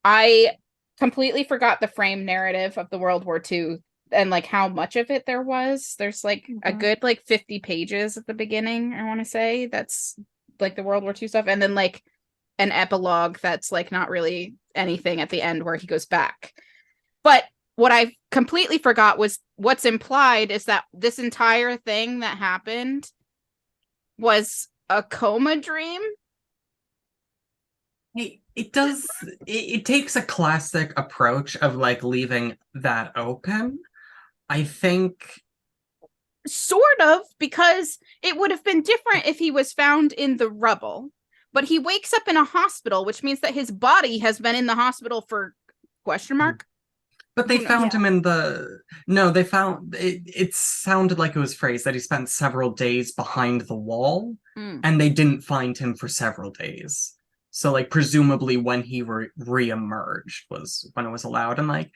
I completely forgot the frame narrative of the World War II and like how much of it there was. There's like a good like 50 pages at the beginning, I want to say, that's like the World War II stuff, and then like an epilogue that's like not really anything at the end where he goes back. But what I completely forgot was what's implied is that this entire thing that happened was a coma dream. It does, it takes a classic approach of like leaving that open. I think Sort of, because it would have been different if he was found in the rubble. But he wakes up in a hospital, which means that his body has been in the hospital for question mark. But they found him in the... No, they found... It sounded like it was phrased that he spent several days behind the wall, and they didn't find him for several days. So, like, presumably when he re-emerged was when it was allowed. And, like,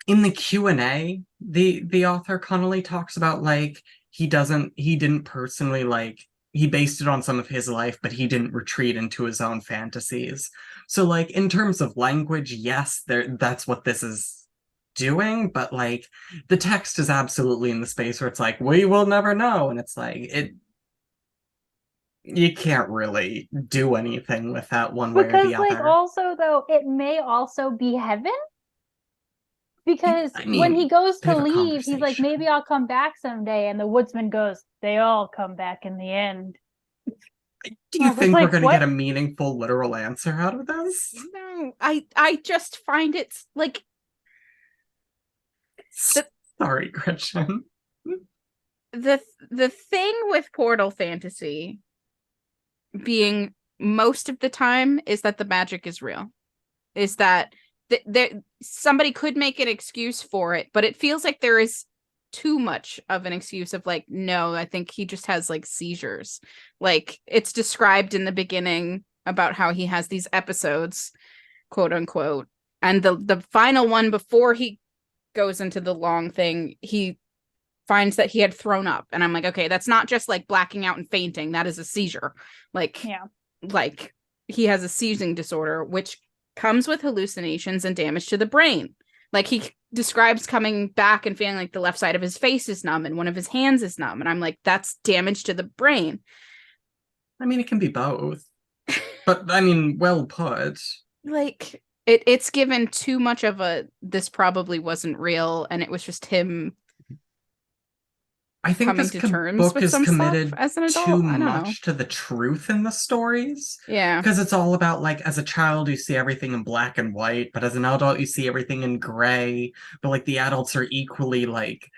in the Q&A, the author Connolly talks about, like, he didn't personally, like, he based it on some of his life, but he didn't retreat into his own fantasies. So, like, in terms of language, yes, that's what this is doing, but, like, the text is absolutely in the space where it's like, we will never know, and it's like, you can't really do anything with that one way or the other. Because, like, also, though, it may also be heaven. Because I mean, when he goes to have a leave, he's like, conversation. maybe I'll come back someday. And the woodsman goes, they all come back in the end. Do you I was think we're like, going to what? get a meaningful, literal answer out of this? No, I just find it like... Sorry, Gretchen. The thing with Portal Fantasy being most of the time is that the magic is real. Is that somebody could make an excuse for it, but it feels like there is too much of an excuse of like, no, I think he just has like seizures. Like, it's described in the beginning about how he has these episodes, quote unquote, and the final one before he goes into the long thing, he finds that he had thrown up, and I'm like, okay, that's not just like blacking out and fainting, that is a seizure. Like, yeah, like he has a seizing disorder, which comes with hallucinations and damage to the brain. Like, he describes coming back and feeling like the left side of his face is numb and one of his hands is numb, and I'm like, that's damage to the brain. I mean, it can be both, but I mean, well put. Like, it's given too much of a, this probably wasn't real, and it was just him. I think this book is committed as an adult. too much to the truth in the stories. Yeah. Because it's all about, like, as a child, you see everything in black and white, but as an adult, you see everything in gray. But, like, the adults are equally, like,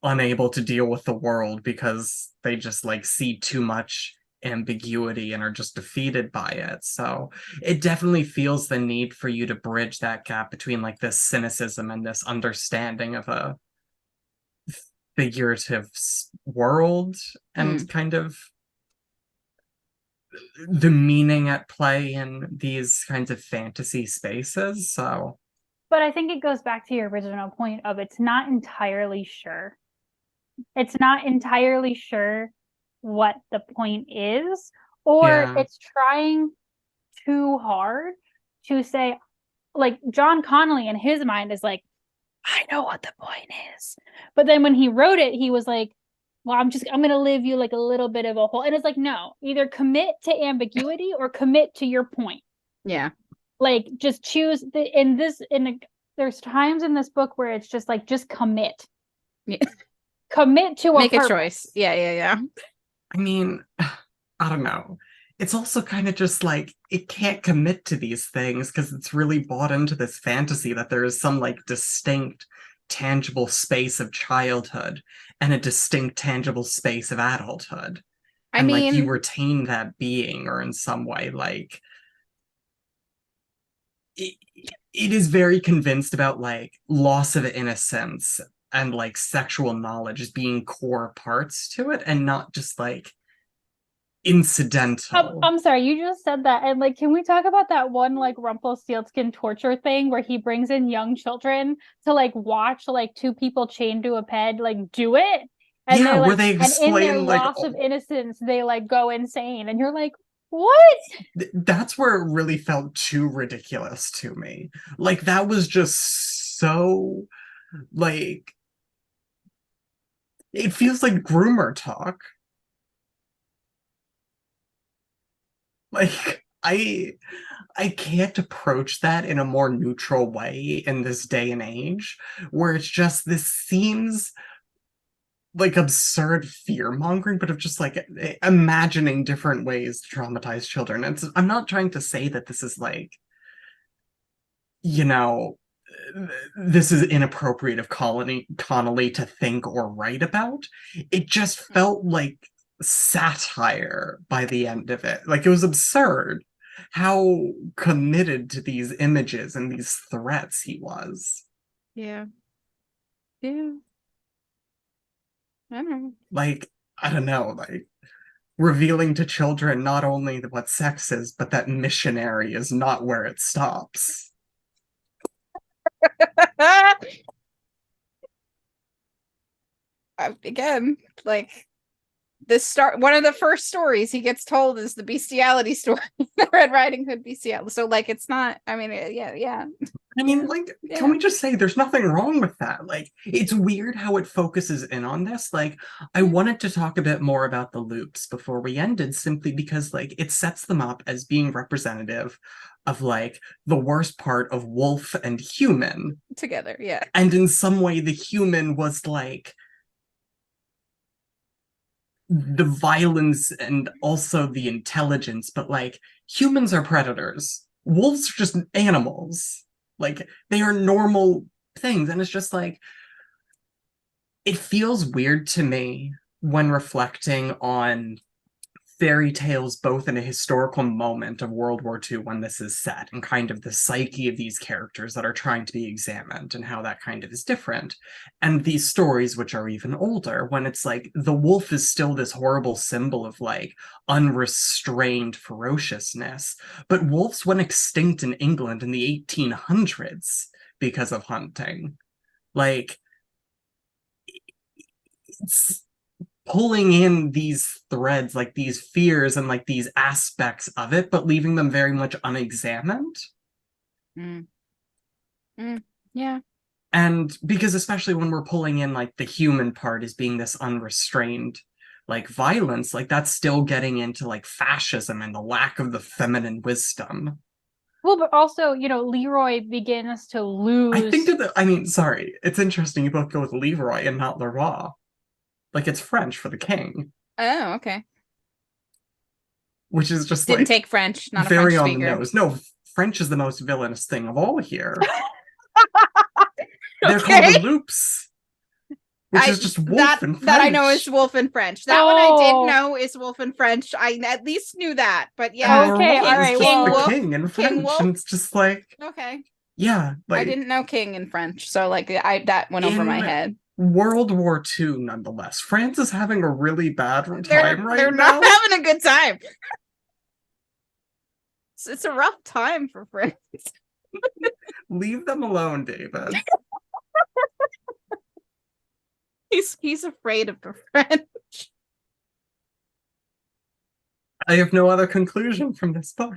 unable to deal with the world because they just, like, see too much ambiguity and are just defeated by it. So it definitely feels the need for you to bridge that gap between like this cynicism and this understanding of a figurative world and kind of the meaning at play in these kinds of fantasy spaces. So, but I think it goes back to your original point of it's not entirely sure. It's not entirely sure what the point is, or it's trying too hard to say, like John Connolly in his mind is like, I know what the point is. But then when he wrote it, he was like, well, I'm going to leave you like a little bit of a hole. And it's like, no, either commit to ambiguity or commit to your point. Yeah. Like just choose there's times in this book where it's just like, just commit. Yeah. Commit to make a choice. Yeah. I mean, I don't know. It's also kind of just like it can't commit to these things because it's really bought into this fantasy that there is some like distinct, tangible space of childhood and a distinct, tangible space of adulthood. And like you retain that being, or in some way, like it is very convinced about like loss of innocence and like sexual knowledge as being core parts to it, and not just like incidental. I'm sorry, you just said that, and like, can we talk about that one like Rumpelstiltskin torture thing where he brings in young children to like watch like two people chained to a bed like do it, and yeah, where they explain, and in their like, loss of innocence they like go insane, and you're like, what? That's where it really felt too ridiculous to me. Like that was just so like it feels like groomer talk. Like I can't approach that in a more neutral way in this day and age, where it's just this seems like absurd fear-mongering, but of just like imagining different ways to traumatize children. I'm not trying to say that this is like, you know, this is inappropriate of Connolly to think or write about. It just felt like satire by the end of it. Like it was absurd how committed to these images and these threats he was. Yeah. I don't know. Like, I don't know, like revealing to children not only what sex is, but that missionary is not where it stops. Again, like one of the first stories he gets told is the bestiality story, the Red Riding Hood bestiality. So like it's not, I mean, yeah. I mean, like, can we just say there's nothing wrong with that? Like, it's weird how it focuses in on this. Like, I wanted to talk a bit more about the loops before we ended, simply because, like, it sets them up as being representative of, like, the worst part of wolf and human. Together, yeah. And in some way, the human was, like, the violence and also the intelligence, but, like, humans are predators. Wolves are just animals. Like, they are normal things. And it's just like, it feels weird to me when reflecting on fairy tales, both in a historical moment of World War II when this is set, and kind of the psyche of these characters that are trying to be examined and how that kind of is different. And these stories, which are even older, when it's like the wolf is still this horrible symbol of like unrestrained ferociousness. But wolves went extinct in England in the 1800s because of hunting. Like, it's pulling in these threads, like these fears and like these aspects of it, but leaving them very much unexamined. Yeah. And because especially when we're pulling in like the human part as being this unrestrained like violence, like that's still getting into like fascism and the lack of the feminine wisdom. Well, but also, you know, Leroy begins to lose. I think sorry, it's interesting you both go with Leroy and not Leroy. Like, it's French for the king. Oh, okay. Which is just Didn't take French, not very a French on the nose. No, French is the most villainous thing of all here. They're called the loops. which is just wolf that in French. that I know is wolf in French. That one I did know is wolf in French. I at least knew that. But yeah, okay, all right. King Well, wolf, king in French, King wolf. and it's just like Okay. yeah, like I didn't know king in French, so like that went over my head. World War II, nonetheless. France is having a really bad time right now. They're not having a good time. It's a rough time for France. Leave them alone, David. He's afraid of the French. I have no other conclusion from this book.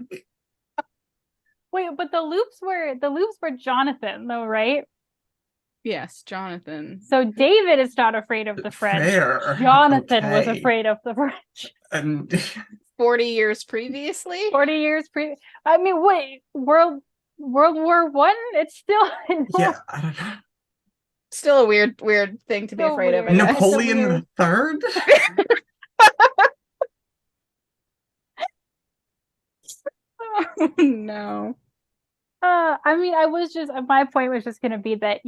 wait, but the loops were Jonathan, though, right? Yes, Jonathan. So David is not afraid of the French. Fair. Jonathan was afraid of the French. And 40 years previously? 40 years I mean, wait, World War One? It's still yeah, I don't know. Still a weird thing to be afraid of. Napoleon the Third? Oh, no. I mean, my point was just going to be that,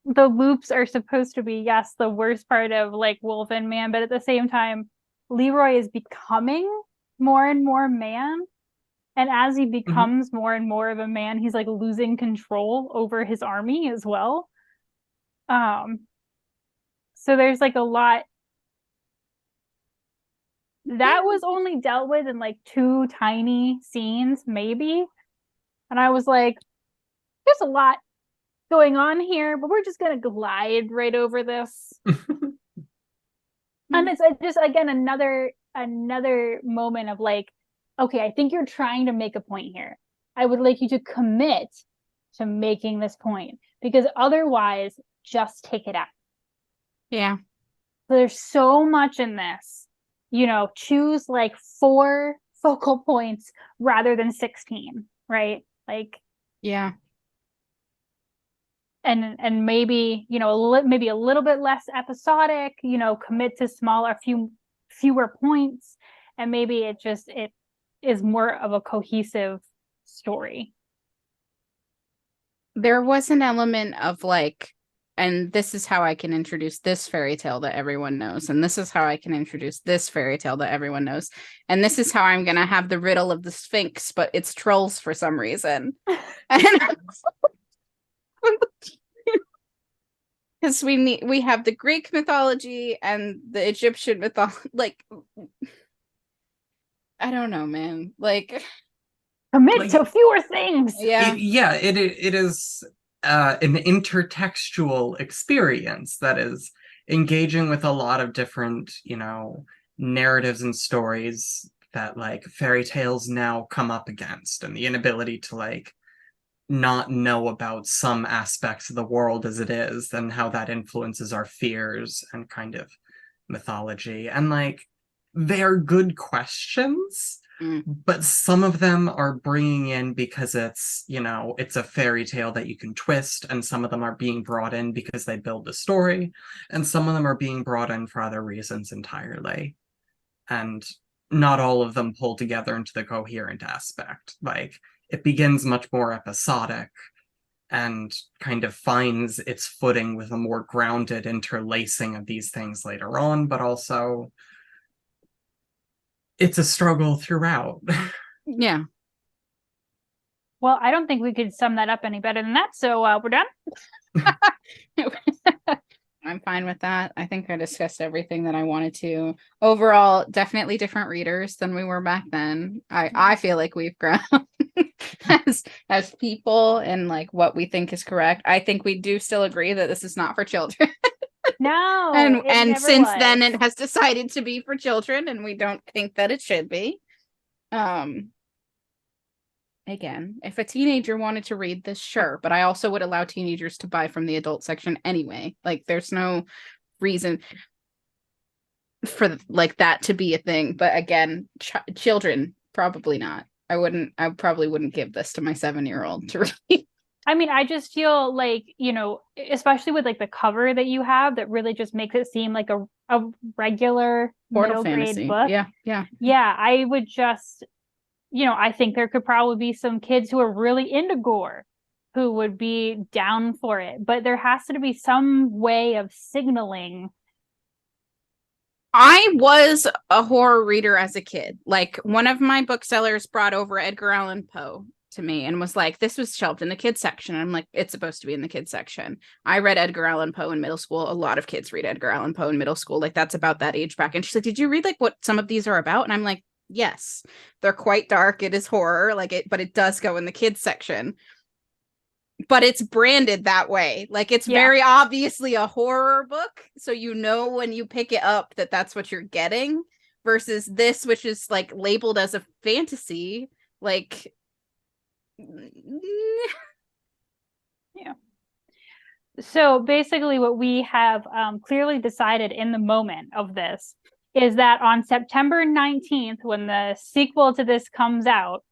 the loops are supposed to be, yes, the worst part of like Wolf and Man, but at the same time, Leroy is becoming more and more man. And as he becomes more and more of a man, he's like losing control over his army as well. So there's like a lot that was only dealt with in like 2 tiny scenes, maybe. And I was like, there's a lot going on here, but we're just gonna glide right over this. And it's just again another moment of like, okay, I think you're trying to make a point here. I would like you to commit to making this point, because otherwise just take it out. Yeah. So there's so much in this, choose like 4 focal points rather than 16, right? Like, yeah. And maybe, maybe a little bit less episodic, commit to fewer points, and maybe it is more of a cohesive story. There was an element of like, and this is how I can introduce this fairy tale that everyone knows, and this is how I can introduce this fairy tale that everyone knows, and this is how I'm gonna have the riddle of the Sphinx, but it's trolls for some reason. Because we have the Greek mythology and the Egyptian mythology. Like, I don't know, man. Like, commit to fewer things. Yeah. It is an intertextual experience that is engaging with a lot of different, narratives and stories that like fairy tales now come up against, and the inability to like not know about some aspects of the world as it is, and how that influences our fears and kind of mythology. And like, they're good questions, but some of them are bringing in because it's, it's a fairy tale that you can twist, and some of them are being brought in because they build the story, and some of them are being brought in for other reasons entirely. And not all of them pull together into the coherent aspect. Like, it begins much more episodic and kind of finds its footing with a more grounded interlacing of these things later on, but also it's a struggle throughout. Yeah. Well, I don't think we could sum that up any better than that, so we're done. I'm fine with that. I think I discussed everything that I wanted to. Overall, definitely different readers than we were back then. I feel like we've grown as people and like what we think is correct. I think we do still agree that this is not for children. No. and since then it has decided to be for children, and we don't think that it should be. Again, if a teenager wanted to read this, sure, but I also would allow teenagers to buy from the adult section anyway. Like, there's no reason for like that to be a thing. But again, children, probably not. I probably wouldn't give this to my 7-year-old to read. I mean, I just feel like, especially with like the cover that you have, that really just makes it seem like a regular middle grade book. Yeah. I would just, I think there could probably be some kids who are really into gore who would be down for it, but there has to be some way of signaling. I was a horror reader as a kid. Like, one of my booksellers brought over Edgar Allan Poe to me and was like, this was shelved in the kids section. And I'm like, it's supposed to be in the kids section. I read Edgar Allan Poe in middle school. A lot of kids read Edgar Allan Poe in middle school. Like, that's about that age bracket. And she's like, did you read like what some of these are about? And I'm like, yes, they're quite dark. It is horror, like it, but it does go in the kids section. But it's branded that way. Like, it's very obviously a horror book. So you know when you pick it up that that's what you're getting, versus this, which is like labeled as a fantasy. Like, yeah. So basically what we have clearly decided in the moment of this is that on September 19th, when the sequel to this comes out,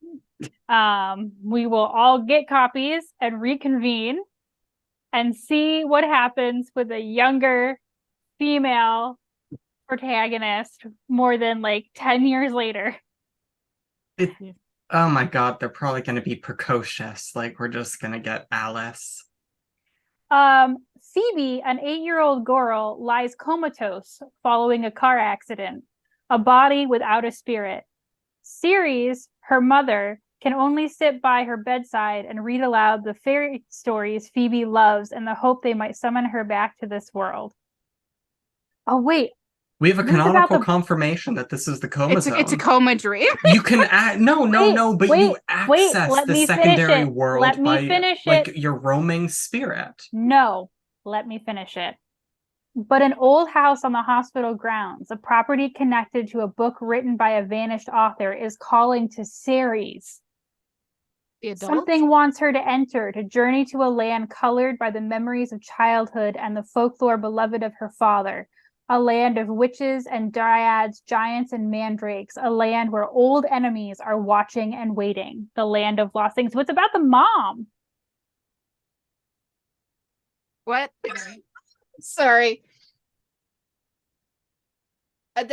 we will all get copies and reconvene and see what happens with a younger female protagonist more than like 10 years later. Oh my God, they're probably going to be precocious. Like, we're just going to get Alice. Phoebe, an 8-year-old girl, lies comatose following a car accident, a body without a spirit. Ceres, her mother, can only sit by her bedside and read aloud the fairy stories Phoebe loves in the hope they might summon her back to this world. Oh, wait. We have a canonical confirmation that this is the coma zone. It's a coma dream. You can you access the secondary world like your roaming spirit. No, let me finish it. But an old house on the hospital grounds, a property connected to a book written by a vanished author, is calling to Ceres. Something wants her to enter, to journey to a land colored by the memories of childhood and the folklore beloved of her father. A land of witches and dryads, giants and mandrakes, a land where old enemies are watching and waiting. The land of lost things. So it's about the mom. What? Sorry. All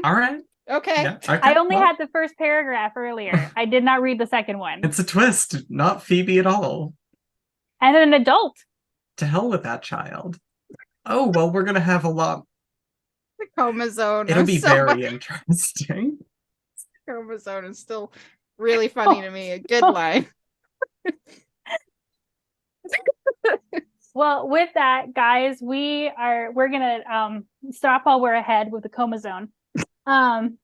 right. Okay. Yeah, okay. I only had the first paragraph earlier. I did not read the second one. It's a twist, not Phoebe at all. And an adult. To hell with that child. Oh, well, we're going to have a lot. The coma zone. It'll be very interesting. Coma zone is still really funny to me. A good line. Well, with that, guys, we're gonna stop while we're ahead with the coma zone. And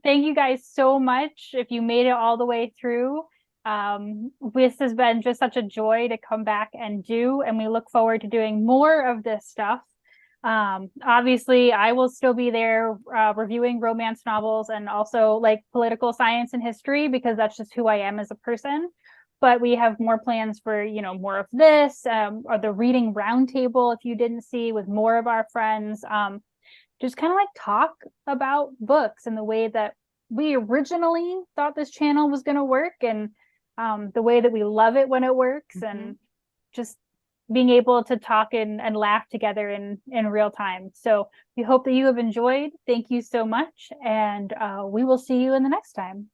thank you guys so much if you made it all the way through. This has been just such a joy to come back and do, and we look forward to doing more of this stuff. Obviously I will still be there reviewing romance novels and also like political science and history, because that's just who I am as a person. But we have more plans for, more of this, or the reading roundtable, if you didn't see, with more of our friends, just kind of like talk about books and the way that we originally thought this channel was going to work, and the way that we love it when it works, and just being able to talk and laugh together in real time. So we hope that you have enjoyed. Thank you so much. And we will see you in the next time.